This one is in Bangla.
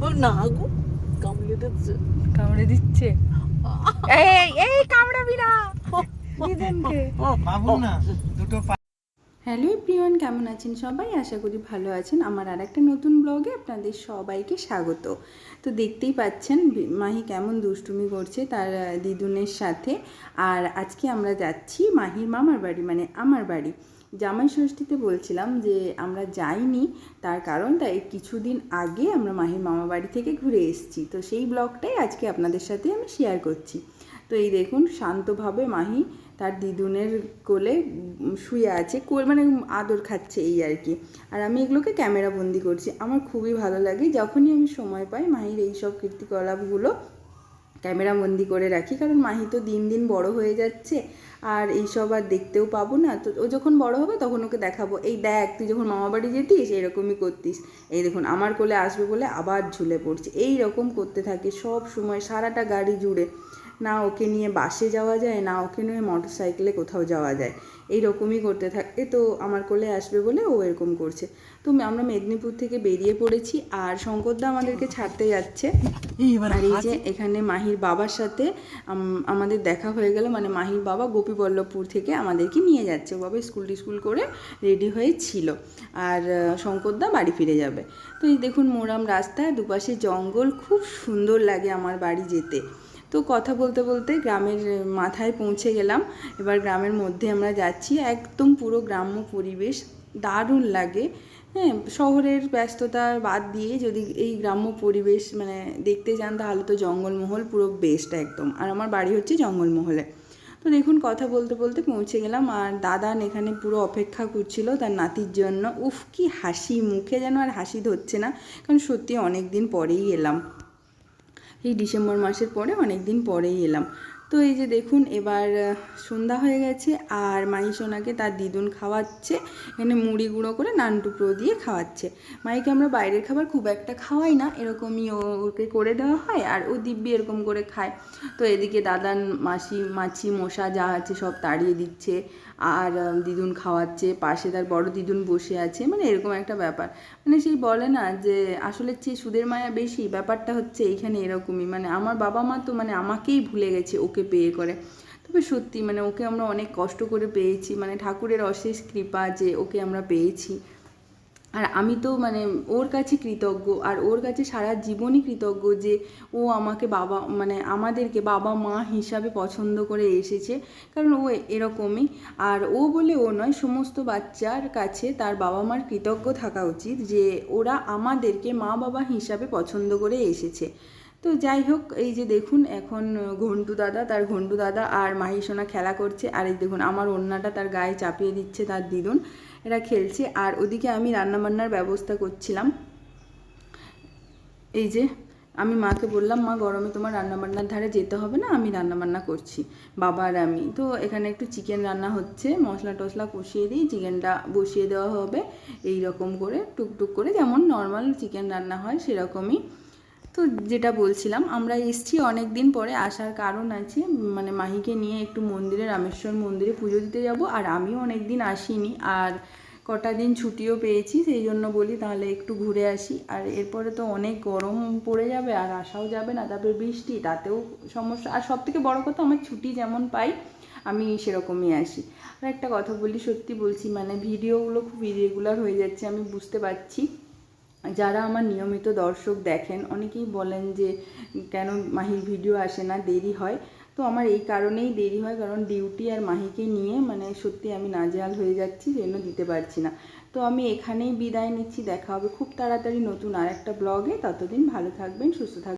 ও না গো, কামড়ে দিচ্ছে। কামড়ে দিচ্ছে। এই এই কামড়াবি না দিদুনকে। বাবু না দুটো হ্যালো এভরিওয়ান, কেমন আছেন সবাই? আশা করি ভালো আছেন। আমার আর একটা নতুন ব্লগে আপনাদের সবাইকে স্বাগত। তো দেখতেই পাচ্ছেন মাহি কেমন দুষ্টুমি করছে তার দিদুনের সাথে। আর আজকে আমরা যাচ্ছি মাহির মামার বাড়ি, মানে আমার বাড়ি। জামাই ষষ্ঠীতে বলছিলাম যে আমরা যাইনি, তার কারণ তাই কিছুদিন আগে আমরা মাহির মামা বাড়ি থেকে ঘুরে এসেছি। তো সেই ব্লগটাই আজকে আপনাদের সাথে আমি শেয়ার করছি। তো এই দেখুন শান্তভাবে মাহি তার দিদুনের কোলে শুয়ে আছে, মানে আদর খাচ্ছে এই আর কি। আর আমি এগুলোকে ক্যামেরা বন্দি করছি। আমার খুবই ভালো লাগে যখনই আমি সময় পাই মাহির এইসব কীর্তিকলাপগুলো ক্যামেরা বন্দি করে রাখি, কারণ মাহি তো দিন দিন বড় হয়ে যাচ্ছে আর এইসব আর দেখতেও পাবো না। তো ও যখন বড় হবে তখন ওকে দেখাবো, এই দেখ তুই যখন মামা বাড়ি যেতিস এরকমই করতিস, এই দেখুন আমার কোলে আসবে বলে আবার ঝুলে পড়ছে। এই রকম করতে থাকে সব সময়, সারাটা গাড়ি জুড়ে। না ওকে নিয়ে বাসে যাওয়া যায়, না ওকে নিয়ে মোটর সাইকেলে কোথাও যাওয়া যায়, এই রকমই করতে থাকে। তো আমার কোলে আসবে বলে ও এরকম করছে। তো আমরা মেদিনীপুর থেকে বেরিয়ে পড়েছি আর শঙ্করদা আমাদেরকে ছাড়তে যাচ্ছে। আর এই যে এখানে মাহির বাবার সাথে আমাদের দেখা হয়ে গেল, মানে মাহির বাবা গোপীবল্লভপুর থেকে আমাদেরকে নিয়ে যাচ্ছে। ও বাবা স্কুল করে রেডি হয়ে ছিল আর শঙ্করদা বাড়ি ফিরে যাবে। তো এই দেখুন মোরাম রাস্তায়, দুপাশে জঙ্গল, খুব সুন্দর লাগে আমার বাড়ি যেতে। তো কথা বলতে বলতে গ্রামের মাথায় পৌঁছে গেলাম। এবার গ্রামের মধ্যে আমরা যাচ্ছি, একদম পুরো গ্রাম্য পরিবেশ, দারুণ লাগে। হ্যাঁ, শহরের ব্যস্ততা বাদ দিয়ে যদি এই গ্রাম্য পরিবেশ মানে দেখতে চান তাহলে তো জঙ্গলমহল পুরো বেস্ট একদম। আর আমার বাড়ি হচ্ছে জঙ্গলমহলে। তো দেখুন কথা বলতে বলতে পৌঁছে গেলাম আর দাদান এখানে পুরো অপেক্ষা করছিল তার নাতির জন্য। উফ কি হাসি, মুখে যেন আর হাসি ধরছে না, কারণ সত্যি অনেক দিন পরেই এলাম, এই ডিসেম্বর মাসের পরে অনেক দিন পরেই এলাম। তো এই যে দেখুন এবার সন্ধ্যা হয়ে গেছে আর মাহি সোনাকে তার দিদুন খাওয়াচ্ছে, এখানে মুড়ি গুঁড়ো করে নান টুকরো দিয়ে খাওয়াচ্ছে। মাইকে আমরা বাইরের খাবার খুব একটা খাওয়াই না, এরকমই ওকে করে দেওয়া হয় আর ও দিব্যি এরকম করে খায়। তো এদিকে দাদান মাছি মশা যা আছে সব তাড়িয়ে দিচ্ছে আর দিদুন খাওয়াচ্ছে, পাশে তার বড় দিদুন বসে আছে, মানে এরকম একটা ব্যাপার। মানে সেই বলে না যে আসলে চেয়ে সুদের মায়া বেশি, ব্যাপারটা হচ্ছে এইখানে এরকমই। মানে আমার বাবা মা তো মানে আমাকেই ভুলে গেছে ওকে পেয়ে করে। তবে সত্যি মানে ওকে আমরা অনেক কষ্ট করে পেয়েছি, মানে ঠাকুরের অশেষ কৃপা যে ওকে আমরা পেয়েছি। আর আমি তো মানে ওর কাছে কৃতজ্ঞ, আর ওর কাছে সারা জীবনই কৃতজ্ঞ যে ও আমাকে বাবা মানে আমাদেরকে বাবা মা হিসাবে পছন্দ করে এসেছে, কারণ ও এরকমই। আর ও বলে ও নয়, সমস্ত বাচ্চার কাছে তার বাবা মার কৃতজ্ঞ থাকা উচিত যে ওরা আমাদেরকে মা বাবা হিসাবে পছন্দ করে এসেছে। তো যাই হোক, এই যে দেখুন এখন ঘন্টু দাদা আর মাহি সোনা খেলা করছে, আর এই দেখুন আমার ওড়নাটা তার গায়ে চাপিয়ে দিচ্ছে তার দিদুন, এরা খেলছে। আর ওদিকে আমি রান্নাবান্নার ব্যবস্থা করছিলাম। এই যে আমি মাকে বললাম, মা গরমে তোমার রান্নাবান্নার ধারে যেতে হবে না, আমি রান্নাবান্না করছি বাবা আর আমি। তো এখানে একটু চিকেন রান্না হচ্ছে, মশলা টশলা কষিয়ে দিই, চিকেনটা বসিয়ে দেওয়া হবে এই রকম করে টুকটুক করে, যেমন নর্মাল চিকেন রান্না হয় সেরকমই। তো যেটা বলছিলাম, আমরা এসছি অনেক দিন পরে, আসার কারণ আছে, মানে মাহিকে নিয়ে একটু মন্দিরে, রামেশ্বর মন্দিরে পুজো দিতে যাব। আর আমিও অনেক দিন আসিনি আর কটা দিন ছুটিও পেয়েছি, সেই জন্য বলি তাহলে একটু ঘুরে আসি। আর এরপরে তো অনেক গরম পড়ে যাবে আর আসাও যাবে না, তারপরে বৃষ্টি, তাতেও সমস্যা। আর সবথেকে বড় কথা, আমার ছুটি যেমন পাই আমি সেরকমই আসি। আর একটা কথা বলি, সত্যি বলছি, মানে ভিডিওগুলো খুব ইরেগুলার হয়ে যাচ্ছে, আমি বুঝতে পারছি। যারা আমার নিয়মিত দর্শক দেখেন অনেকেই বলেন যে কেন মাহির ভিডিও আসে না, দেরি হয়। তো আমার এই কারণেই দেরি হয়, কারণ ডিউটি আর মাহিকে নিয়ে মানে সত্যি আমি নাজেহাল হয়ে যাচ্ছি, জন্য দিতে পারছি না। তো আমি এখানেই বিদায় নিচ্ছি, দেখা হবে খুব তাড়াতাড়ি নতুন আর একটা ব্লগে। ততদিন ভালো থাকবেন, সুস্থ থাকবেন।